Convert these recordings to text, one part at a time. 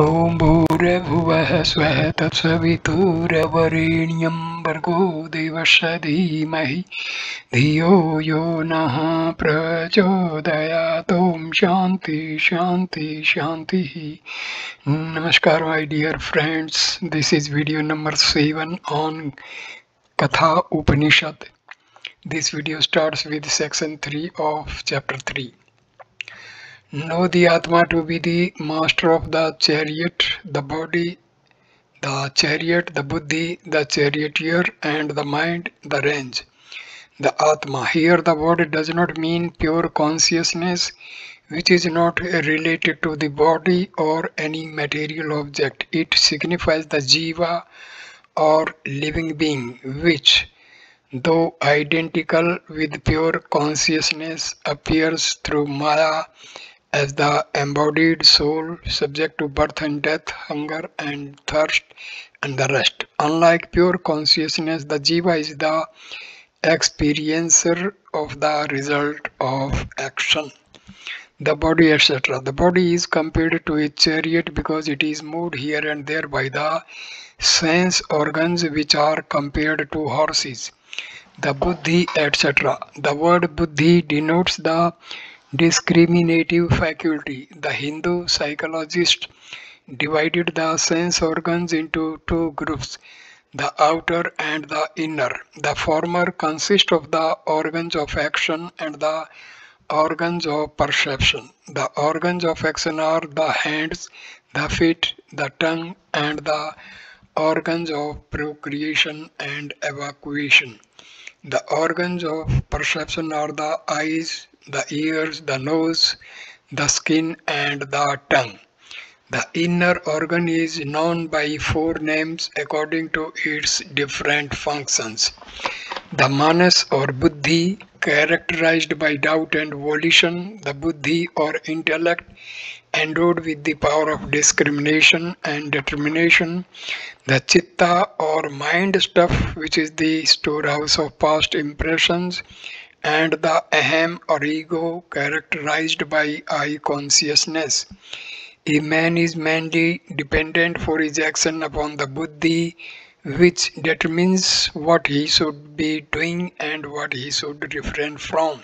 ॐ भूर्भुवः स्वः तत्सवितुर्वरेण्यं भर्गो देवस्य धीमहि धियो यो नः प्रचोदयात्। ॐ शांति शांति शांति। Namaskar my dear friends, this is video number 7 on Katha Upanishad. This video starts with section 3 of chapter 3. Know the Atma to be the master of the chariot, the body, the chariot, the buddhi, the charioteer, and the mind, the range. The Atma. Here the word does not mean pure consciousness, which is not related to the body or any material object. It signifies the jiva or living being, which, though identical with pure consciousness, appears through Maya as the embodied soul, subject to birth and death, hunger and thirst, and the rest. Unlike pure consciousness, the jiva is the experiencer of the result of action. The body, etc. The body is compared to a chariot because it is moved here and there by the sense organs, which are compared to horses. The buddhi, etc. The word buddhi denotes the discriminative faculty. The Hindu psychologist divided the sense organs into two groups, the outer and the inner. The former consist of the organs of action and the organs of perception. The organs of action are the hands, the feet, the tongue, and the organs of procreation and evacuation. The organs of perception are the eyes, the ears, the nose, the skin, and the tongue. The inner organ is known by 4 names according to its different functions. The manas or buddhi, characterized by doubt and volition, the buddhi or intellect, endowed with the power of discrimination and determination, the chitta or mind stuff, which is the storehouse of past impressions, and the aham or ego, characterized by I consciousness. A man is mainly dependent for his action upon the buddhi, which determines what he should be doing and what he should refrain from.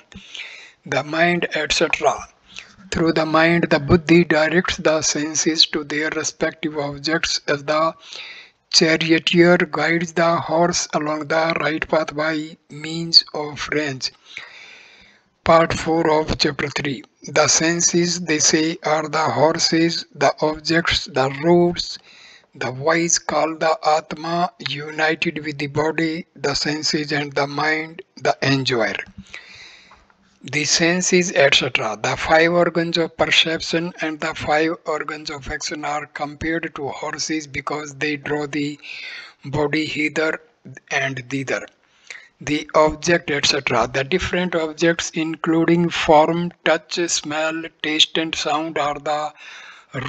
The mind, etc. Through the mind, the buddhi directs the senses to their respective objects, as the charioteer guides the horse along the right path by means of range. Part 4 of chapter 3. The senses, they say, are the horses, the objects, the roads. The wise call the Atma, united with the body, the senses, and the mind, the enjoyer. The senses, etc. The 5 organs of perception and the 5 organs of action are compared to horses because they draw the body hither and thither. The object, etc. The different objects, including form, touch, smell, taste, and sound, are the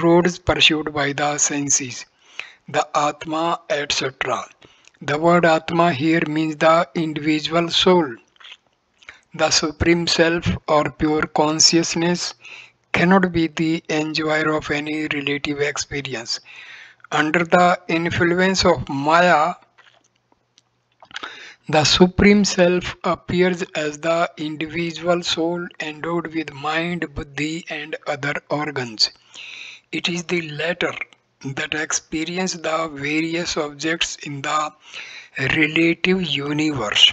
roads pursued by the senses. The Atma, etc. The word Atma here means the individual soul. The Supreme Self or pure consciousness cannot be the enjoyer of any relative experience. Under the influence of Maya, the Supreme Self appears as the individual soul endowed with mind, buddhi, and other organs. It is the latter that experience the various objects in the relative universe.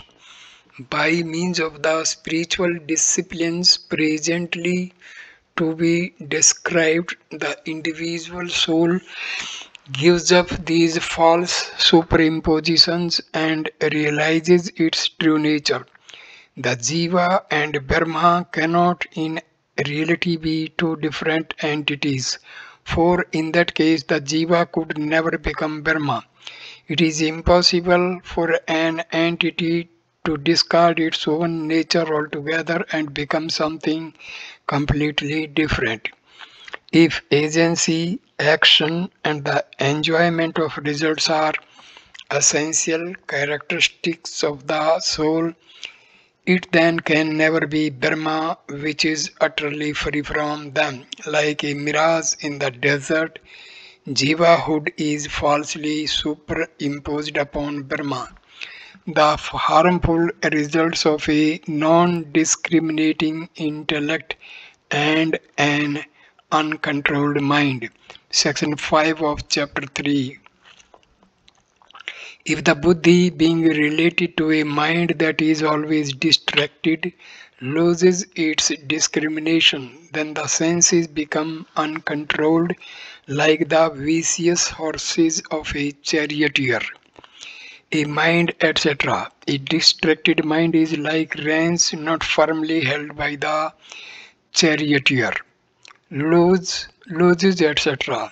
By means of the spiritual disciplines presently to be described, the individual soul gives up these false superimpositions and realizes its true nature. The Jiva and Brahma cannot in reality be two different entities, for in that case the Jiva could never become Brahma. It is impossible for an entity to discard its own nature altogether and become something completely different. If agency, action, and the enjoyment of results are essential characteristics of the soul, it then can never be Brahma, which is utterly free from them. Like a mirage in the desert, Jivahood is falsely superimposed upon Brahma. The harmful results of a non-discriminating intellect and an uncontrolled mind. Section 5 of chapter 3. If the buddhi, being related to a mind that is always distracted, loses its discrimination, then the senses become uncontrolled like the vicious horses of a charioteer. A mind, etc. A distracted mind is like reins not firmly held by the charioteer. Loses, etc.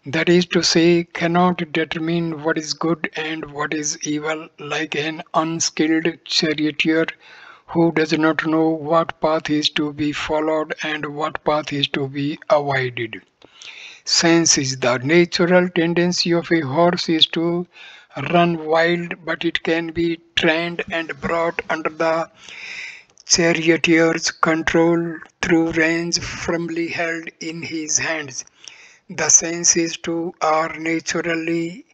That is to say, cannot determine what is good and what is evil, like an unskilled charioteer who does not know what path is to be followed and what path is to be avoided. Sense is the natural tendency of a horse is to run wild, but it can be trained and brought under the charioteer's control through reins firmly held in his hands. The senses too are naturally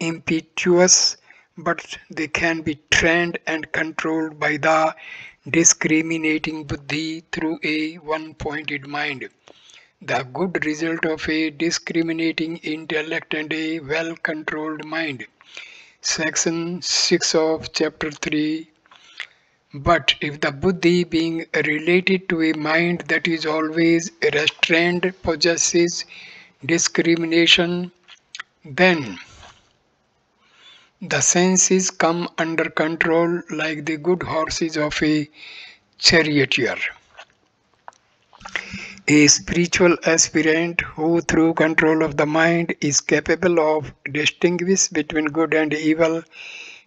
impetuous, but they can be trained and controlled by the discriminating buddhi through a one-pointed mind. The good result of a discriminating intellect and a well-controlled mind. Section 6 of chapter 3. But if the buddhi, being related to a mind that is always restrained, possesses discrimination, then the senses come under control like the good horses of a charioteer. A spiritual aspirant who through control of the mind is capable of distinguish between good and evil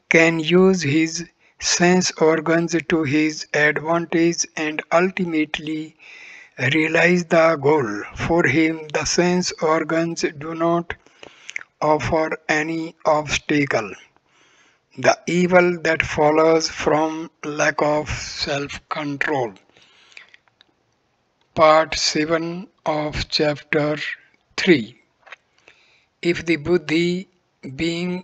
can use his sense organs to his advantage and ultimately realize the goal. For him, the sense organs do not offer any obstacle. The evil that follows from lack of self-control. Part 7 of chapter 3. If the buddhi being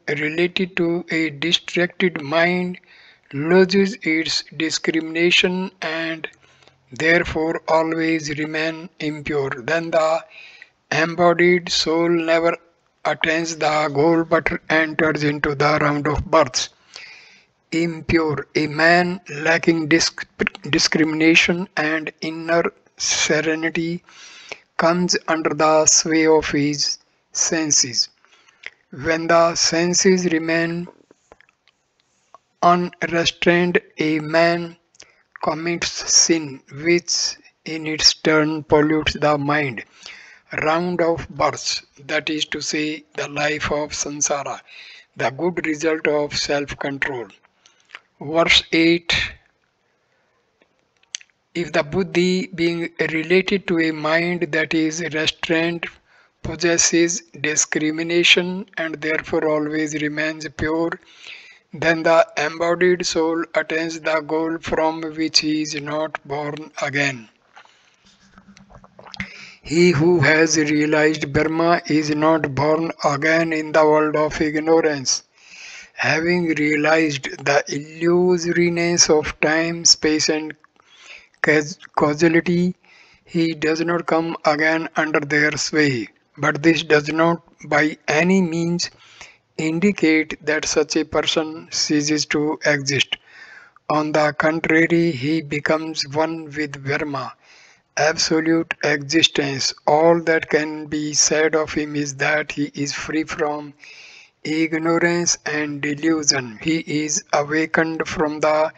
related to a distracted mind loses its discrimination and therefore always remain impure, then the embodied soul never attains the goal but enters into the round of births. Impure, a man lacking discrimination and inner serenity, comes under the sway of his senses. When the senses remain unrestrained, a man commits sin, which in its turn pollutes the mind. Round of births, that is to say, the life of samsara, the good result of self-control. Verse 8. If the buddhi, being related to a mind that is restrained, possesses discrimination and therefore always remains pure, then the embodied soul attains the goal from which he is not born again. He who has realized Brahma is not born again in the world of ignorance. Having realized the illusoriness of time, space and causality, he does not come again under their sway. But this does not by any means indicate that such a person ceases to exist. On the contrary, he becomes one with Brahma, absolute existence. All that can be said of him is that he is free from ignorance and delusion. He is awakened from the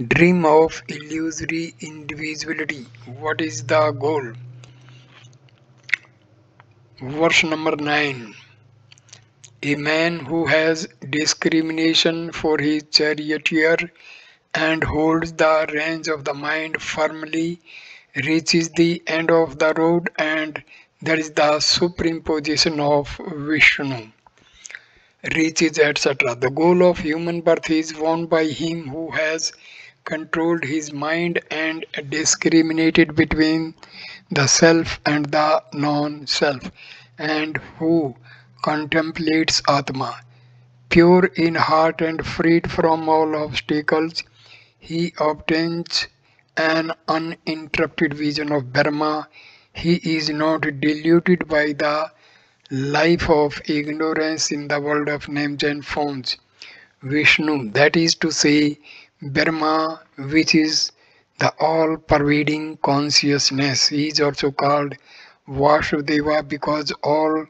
dream of illusory individuality. What is the goal? Verse number 9. A man who has discrimination for his charioteer and holds the reins of the mind firmly reaches the end of the road, and that is the superimposition of Vishnu. Reaches, etc. The goal of human birth is won by him who has controlled his mind and discriminated between the self and the non-self, and who contemplates Atma, pure in heart and freed from all obstacles, he obtains an uninterrupted vision of Brahma. He is not deluded by the life of ignorance in the world of names and forms. Vishnu, that is to say, Brahma, which is the all-pervading consciousness, is also called Vasudeva because all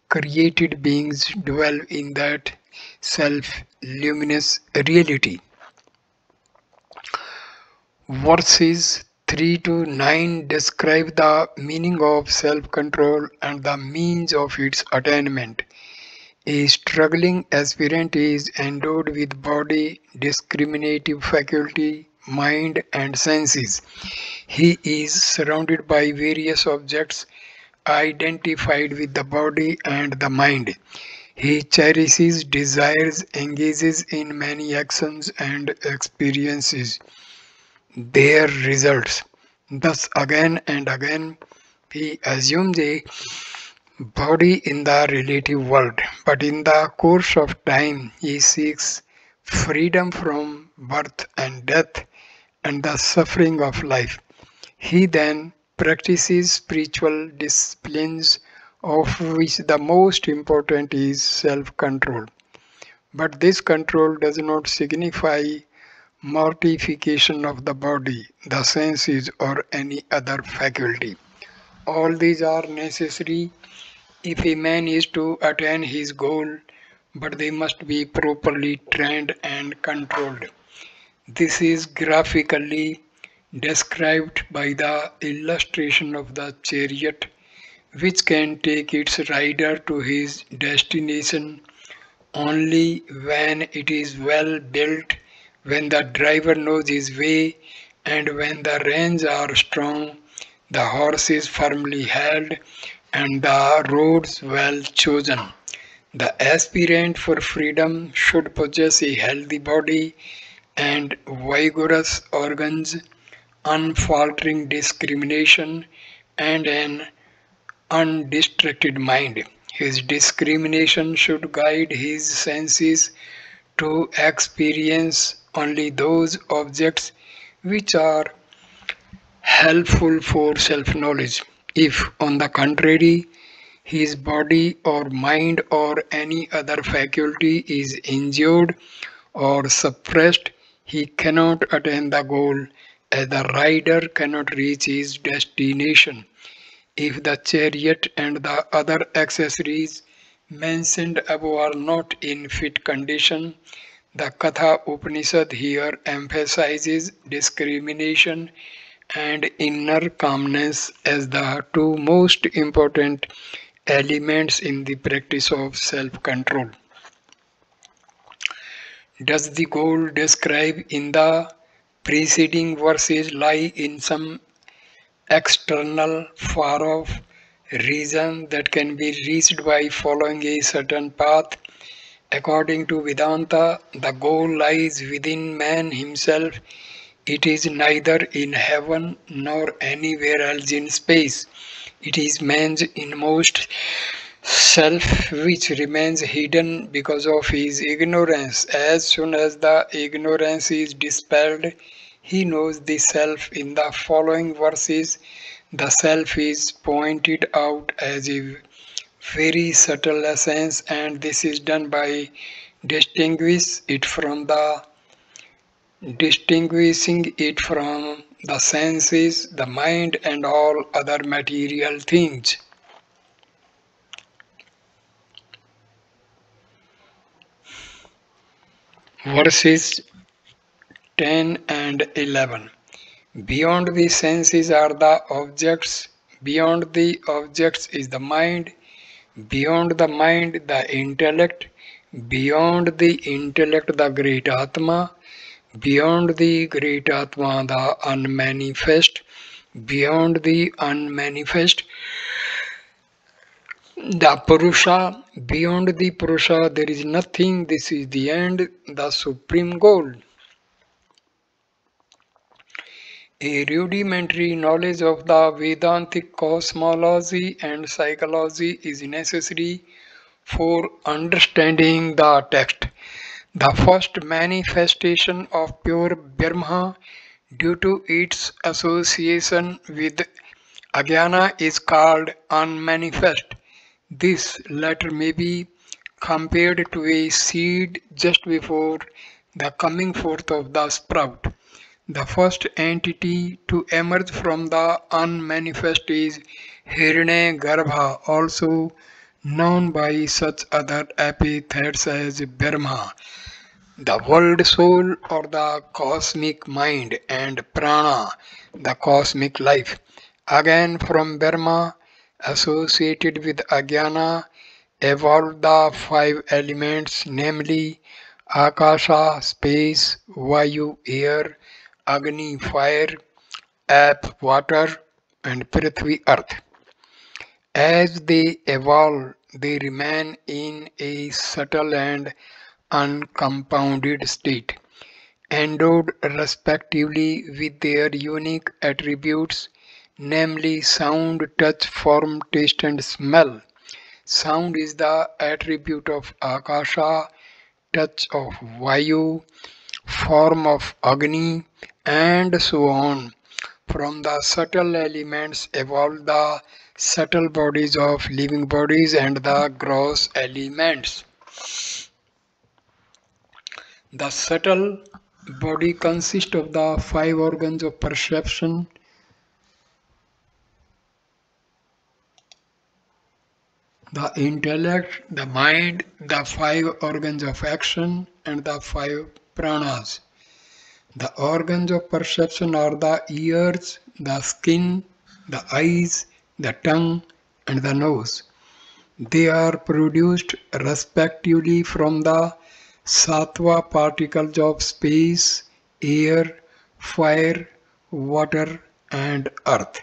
created beings dwell in that self-luminous reality. Verses 3 to 9 describe the meaning of self-control and the means of its attainment. A struggling aspirant is endowed with body, discriminative faculty, mind, and senses. He is surrounded by various objects identified with the body and the mind. He cherishes desires, engages in many actions, and experiences their results. Thus, again and again, he assumes a body in the relative world, but in the course of time he seeks freedom from birth and death and the suffering of life. He then practices spiritual disciplines, of which the most important is self-control. But this control does not signify mortification of the body, the senses, or any other faculty. All these are necessary if a man is to attain his goal, but they must be properly trained and controlled. This is graphically described by the illustration of the chariot, which can take its rider to his destination only when it is well built, when the driver knows his way, and when the reins are strong, the horse is firmly held, and the roads well chosen. The aspirant for freedom should possess a healthy body and vigorous organs, unfaltering discrimination, and an undistracted mind. His discrimination should guide his senses to experience only those objects which are helpful for self-knowledge. If, on the contrary, his body or mind or any other faculty is injured or suppressed, he cannot attain the goal, as the rider cannot reach his destination. If the chariot and the other accessories mentioned above are not in fit condition, the Katha Upanishad here emphasizes discrimination and inner calmness as the two most important elements in the practice of self-control. Does the goal described in the preceding verses lie in some external, far-off region that can be reached by following a certain path? According to Vedanta, the goal lies within man himself. It is neither in heaven nor anywhere else in space. It is man's inmost self which remains hidden because of his ignorance. As soon as the ignorance is dispelled, he knows the self. In the following verses, the self is pointed out as a very subtle essence, and this is done by distinguishing it from the senses, the mind, and all other material things. Verses 10 and 11. Beyond the senses are the objects, beyond the objects is the mind, beyond the mind the intellect, beyond the intellect the great Atma, beyond the great Atma the unmanifest, beyond the unmanifest the Purusha, beyond the Purusha there is nothing. This is the end, the supreme goal. A rudimentary knowledge of the Vedantic cosmology and psychology is necessary for understanding the text. The first manifestation of pure Brahma, due to its association with Agyana, is called unmanifest. This latter may be compared to a seed just before the coming forth of the sprout. The first entity to emerge from the unmanifest is Hiranyagarbha, also known by such other epithets as Brahma, the world soul or the cosmic mind, and Prana, the cosmic life. Again from Brahma, associated with Agyana, evolved the five elements, namely Akasha, space, Vayu, air, Agni, fire, Ap, water, and Prithvi, earth. As they evolve, they remain in a subtle and uncompounded state, endowed respectively with their unique attributes, namely sound, touch, form, taste, and smell. Sound is the attribute of Akasha, touch of Vayu, form of Agni, and so on. From the subtle elements evolved the subtle bodies of living bodies and the gross elements. The subtle body consists of the five organs of perception, the intellect, the mind, the five organs of action, and the five pranas. The organs of perception are the ears, the skin, the eyes, the tongue, and the nose. They are produced respectively from the sattva particles of space, air, fire, water, and earth.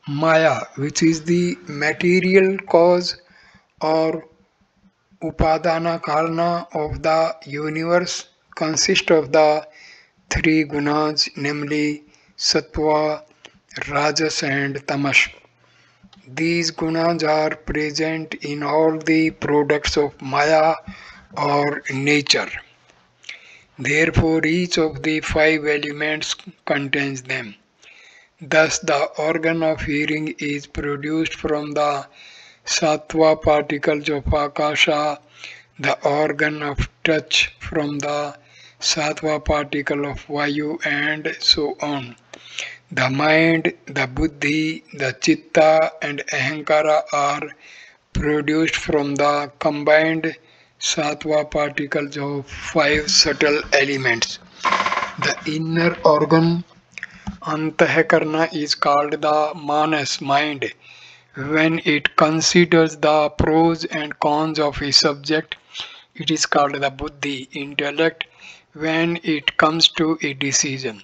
Maya, which is the material cause or upadana karana of the universe, consists of the three gunas, namely sattva, rajas, and tamas. These gunas are present in all the products of Maya or nature. Therefore, each of the five elements contains them. Thus, the organ of hearing is produced from the sattva particles of Akasha, the organ of touch from the sattva particle of Vayu, and so on. The mind, the buddhi, the chitta, and ahankara are produced from the combined sattva particles of five subtle elements. The inner organ, Antahakarna, is called the manas, mind. When it considers the pros and cons of a subject, it is called the buddhi, intellect, when it comes to a decision.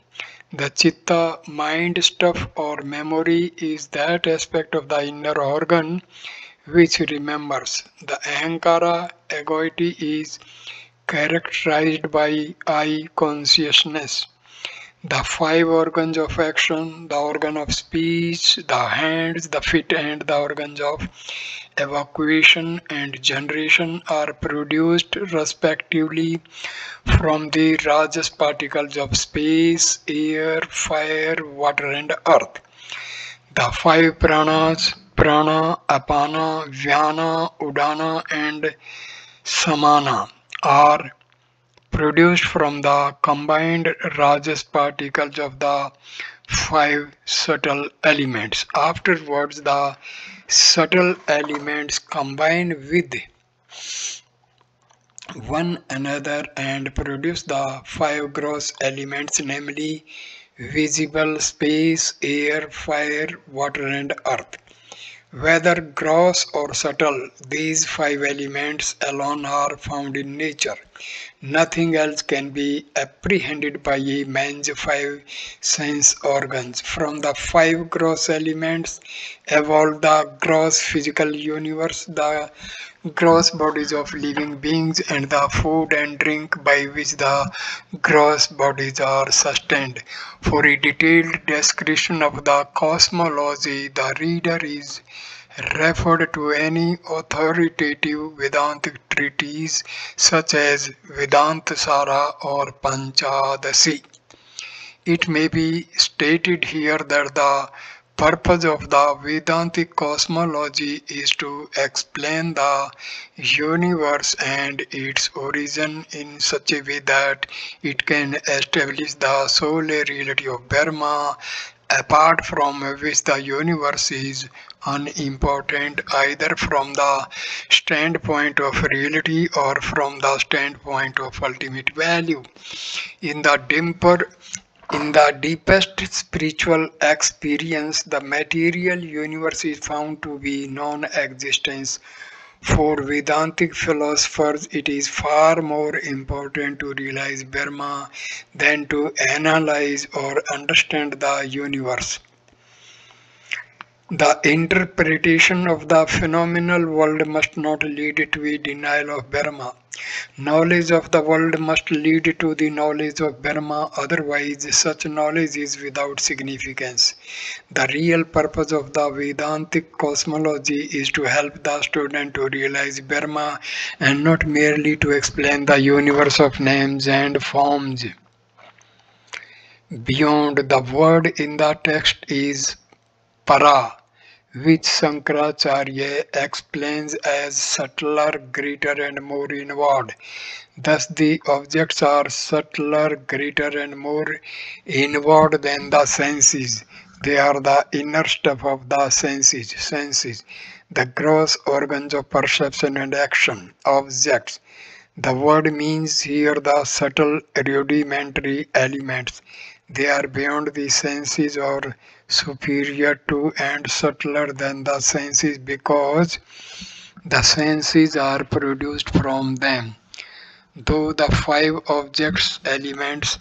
The chitta, mind stuff or memory, is that aspect of the inner organ which remembers. The ahankara, egoity, is characterized by I consciousness. The five organs of action, the organ of speech, the hands, the feet, and the organs of evacuation and generation are produced respectively from the rajas particles of space, air, fire, water, and earth. The five pranas, prana, apana, vyana, udana, and samana, are produced from the combined rajas particles of the five subtle elements. Afterwards, the subtle elements combine with one another and produce the five gross elements, namely visible, space, air, fire, water, and earth. Whether gross or subtle, these five elements alone are found in nature. Nothing else can be apprehended by a man's five sense organs. From the five gross elements evolved the gross physical universe, the gross bodies of living beings, and the food and drink by which the gross bodies are sustained. For a detailed description of the cosmology, the reader is referred to any authoritative Vedantic treatise such as Vedanta Sara or Panchadasi. It may be stated here that the purpose of the Vedantic cosmology is to explain the universe and its origin in such a way that it can establish the sole reality of Brahma, apart from which the universe is unimportant either from the standpoint of reality or from the standpoint of ultimate value. In the deepest spiritual experience, the material universe is found to be non-existence. For Vedantic philosophers, it is far more important to realize Brahma than to analyze or understand the universe. The interpretation of the phenomenal world must not lead to a denial of Brahma. Knowledge of the world must lead to the knowledge of Brahma, otherwise such knowledge is without significance. The real purpose of the Vedantic cosmology is to help the student to realize Brahma and not merely to explain the universe of names and forms. Beyond the word in the text is para, which Shankaracharya explains as subtler, greater and more inward. Thus the objects are subtler, greater and more inward than the senses. They are the inner stuff of the senses, the gross organs of perception and action, objects. The word means here the subtle rudimentary elements. They are beyond the senses or superior to and subtler than the senses because the senses are produced from them. Though the five objects elements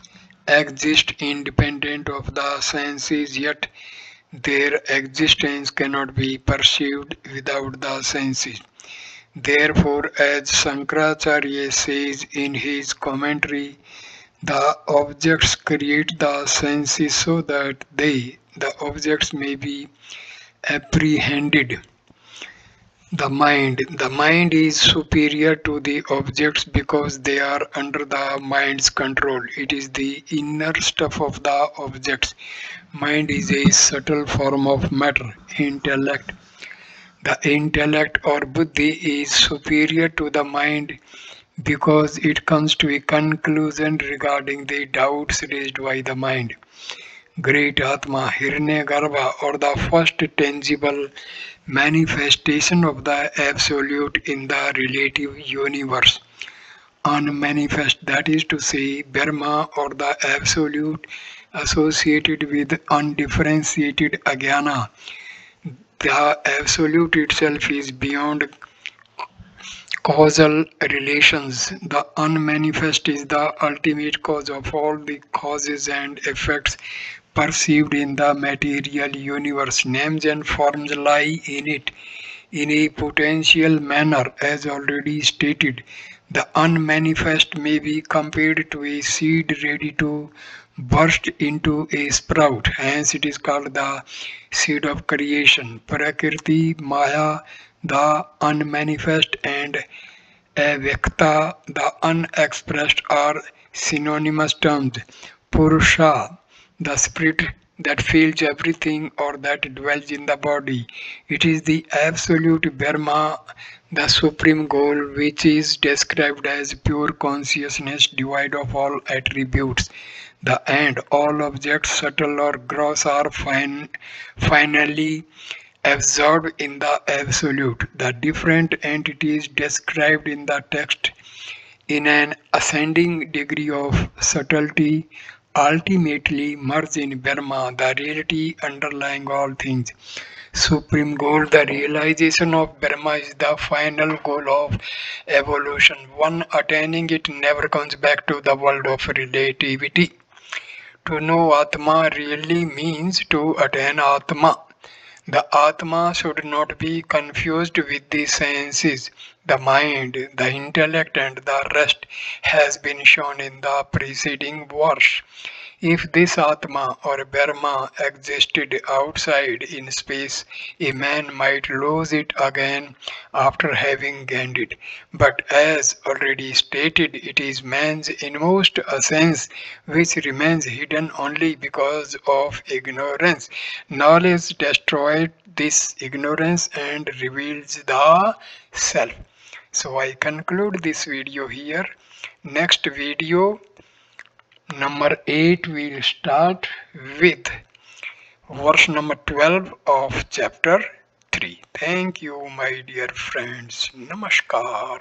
exist independent of the senses, yet their existence cannot be perceived without the senses. Therefore, as Shankaracharya says in his commentary, the objects create the senses so that the objects may be apprehended. The mind is superior to the objects because they are under the mind's control. It is the inner stuff of the objects. Mind is a subtle form of matter, intellect. The intellect or buddhi is superior to the mind because it comes to a conclusion regarding the doubts raised by the mind. Great Atma, Hiranyagarbha, or the first tangible manifestation of the Absolute in the relative universe. Unmanifest, that is to say, Brahma or the Absolute associated with undifferentiated Agyana. The Absolute itself is beyond causal relations. The unmanifest is the ultimate cause of all the causes and effects perceived in the material universe. Names and forms lie in it in a potential manner, as already stated. The unmanifest may be compared to a seed ready to burst into a sprout. Hence it is called the seed of creation. Prakriti, Maya, the unmanifest, and Avyakta, the unexpressed, are synonymous terms. Purusha, the spirit that fills everything or that dwells in the body. It is the absolute Brahma, the supreme goal, which is described as pure consciousness devoid of all attributes. The end, all objects, subtle or gross, are finally absorbed in the absolute. The different entities described in the text in an ascending degree of subtlety ultimately merge in Brahma, the reality underlying all things. Supreme goal, the realization of Brahma is the final goal of evolution. One attaining it never comes back to the world of relativity. To know Atma really means to attain Atma. The Atma should not be confused with the senses, the mind, the intellect, and the rest has been shown in the preceding verse. If this Atma or Brahma existed outside in space, a man might lose it again after having gained it. But as already stated, it is man's inmost essence which remains hidden only because of ignorance. Knowledge destroys this ignorance and reveals the self. So I conclude this video here. Next video number 8 will start with verse number 12 of chapter 3. Thank you, my dear friends. Namaskar.